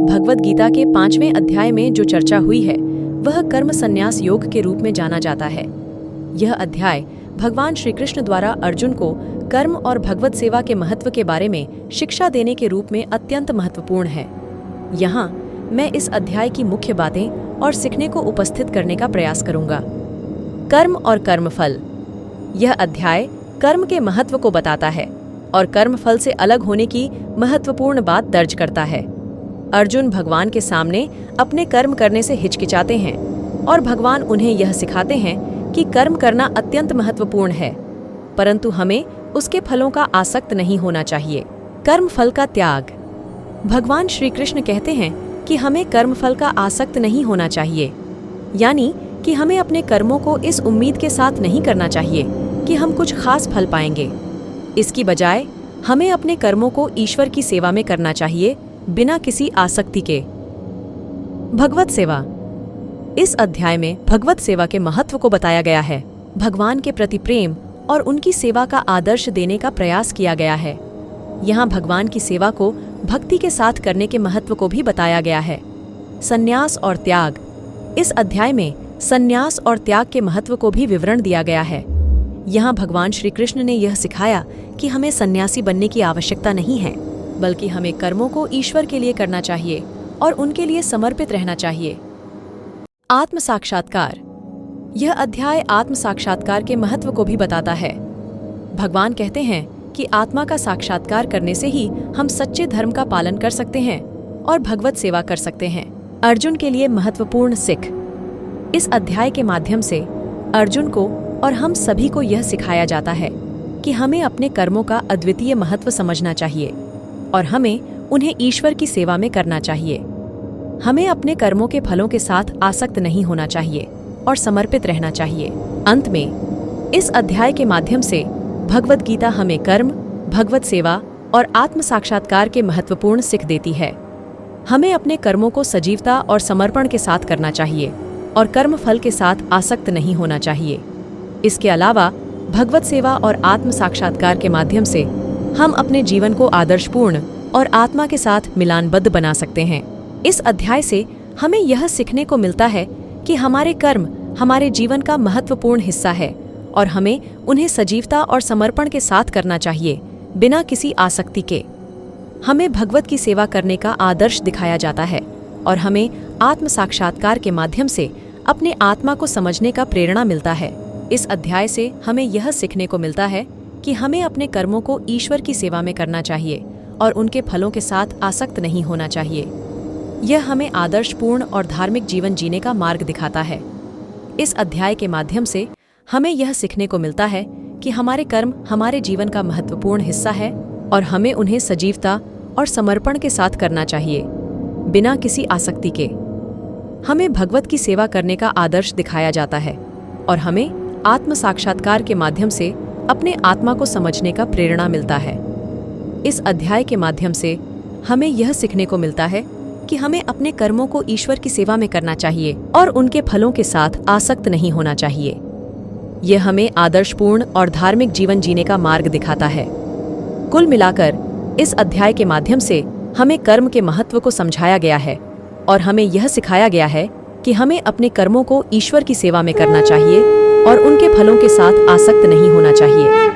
भगवद गीता के 5वें अध्याय में जो चर्चा हुई है वह कर्म संन्यास योग के रूप में जाना जाता है। यह अध्याय भगवान श्री कृष्ण द्वारा अर्जुन को कर्म और भगवत सेवा के महत्व के बारे में शिक्षा देने के रूप में अत्यंत महत्वपूर्ण है। यहाँ मैं इस अध्याय की मुख्य बातें और सीखने को उपस्थित करने का प्रयास करूंगा। कर्म और कर्मफल। यह अध्याय कर्म के महत्व को बताता है और कर्मफल से अलग होने की महत्वपूर्ण बात दर्ज करता है। अर्जुन भगवान के सामने अपने कर्म करने से हिचकिचाते हैं और भगवान उन्हें यह सिखाते हैं कि कर्म करना अत्यंत महत्वपूर्ण है, परंतु हमें उसके फलों का आसक्त नहीं होना चाहिए। कर्म फल का त्याग। भगवान श्री कृष्ण कहते हैं कि हमें कर्म फल का आसक्त नहीं होना चाहिए, यानी कि हमें अपने कर्मों को इस उम्मीद के साथ नहीं करना चाहिए कि हम कुछ खास फल पाएंगे। इसकी बजाय हमें अपने कर्मों को ईश्वर की सेवा में करना चाहिए, बिना किसी आसक्ति के। भगवत सेवा। इस अध्याय में भगवत सेवा के महत्व को बताया गया है। भगवान के प्रति प्रेम और उनकी सेवा का आदर्श देने का प्रयास किया गया है। यहाँ भगवान की सेवा को भक्ति के साथ करने के महत्व को भी बताया गया है। संन्यास और त्याग। इस अध्याय में संन्यास और त्याग के महत्व को भी विवरण दिया गया है। यहाँ भगवान श्री कृष्ण ने यह सिखाया कि हमें सन्यासी बनने की आवश्यकता नहीं है, बल्कि हमें कर्मों को ईश्वर के लिए करना चाहिए और उनके लिए समर्पित रहना चाहिए। आत्म साक्षात्कार। यह अध्याय आत्म साक्षात्कार के महत्व को भी बताता है। भगवान कहते हैं कि आत्मा का साक्षात्कार करने से ही हम सच्चे धर्म का पालन कर सकते हैं और भगवत सेवा कर सकते हैं। अर्जुन के लिए महत्वपूर्ण सीख। इस अध्याय के माध्यम से अर्जुन को और हम सभी को यह सिखाया जाता है कि हमें अपने कर्मों का अद्वितीय महत्व समझना चाहिए और हमें उन्हें ईश्वर की सेवा में करना चाहिए। हमें अपने कर्मों के फलों के साथ आसक्त नहीं होना चाहिए और समर्पित रहना चाहिए। अंत में इस अध्याय के माध्यम से भगवद गीता हमें कर्म, भगवत सेवा और आत्म साक्षात्कार के महत्वपूर्ण सीख देती है। हमें अपने कर्मों को सजीवता और समर्पण के साथ करना चाहिए और कर्म फल के साथ आसक्त नहीं होना चाहिए। इसके अलावा भगवत सेवा और आत्म साक्षात्कार के माध्यम से हम अपने जीवन को आदर्शपूर्ण और आत्मा के साथ मिलानबद्ध बना सकते हैं। इस अध्याय से हमें यह सीखने को मिलता है कि हमारे कर्म हमारे जीवन का महत्वपूर्ण हिस्सा है और हमें उन्हें सजीवता और समर्पण के साथ करना चाहिए, बिना किसी आसक्ति के। हमें भगवत की सेवा करने का आदर्श दिखाया जाता है और हमें आत्म साक्षात्कार के माध्यम से अपने आत्मा को समझने का प्रेरणा मिलता है। इस अध्याय से हमें यह सीखने को मिलता है कि हमें अपने कर्मों को ईश्वर की सेवा में करना चाहिए और उनके फलों के साथ आसक्त नहीं होना चाहिए। यह हमें आदर्शपूर्ण और धार्मिक जीवन जीने का मार्ग दिखाता है। इस अध्याय के माध्यम से हमें यह सीखने को मिलता है कि हमारे कर्म हमारे जीवन का महत्वपूर्ण हिस्सा है और हमें उन्हें सजीवता और समर्पण के साथ करना चाहिए, बिना किसी आसक्ति के। हमें भगवत की सेवा करने का आदर्श दिखाया जाता है और हमें आत्म साक्षात्कार के माध्यम से अपने आत्मा को समझने का प्रेरणा मिलता है। इस अध्याय के माध्यम से हमें यह सीखने को मिलता है कि हमें अपने कर्मों को ईश्वर की सेवा में करना चाहिए और उनके फलों के साथ आसक्त नहीं होना चाहिए। यह हमें आदर्शपूर्ण और धार्मिक जीवन जीने का मार्ग दिखाता है। कुल मिलाकर इस अध्याय के माध्यम से हमें कर्म के महत्व को समझाया गया है और हमें यह सिखाया गया है कि हमें अपने कर्मों को ईश्वर की सेवा में करना चाहिए और उनके फलों के साथ आसक्त नहीं होना चाहिए।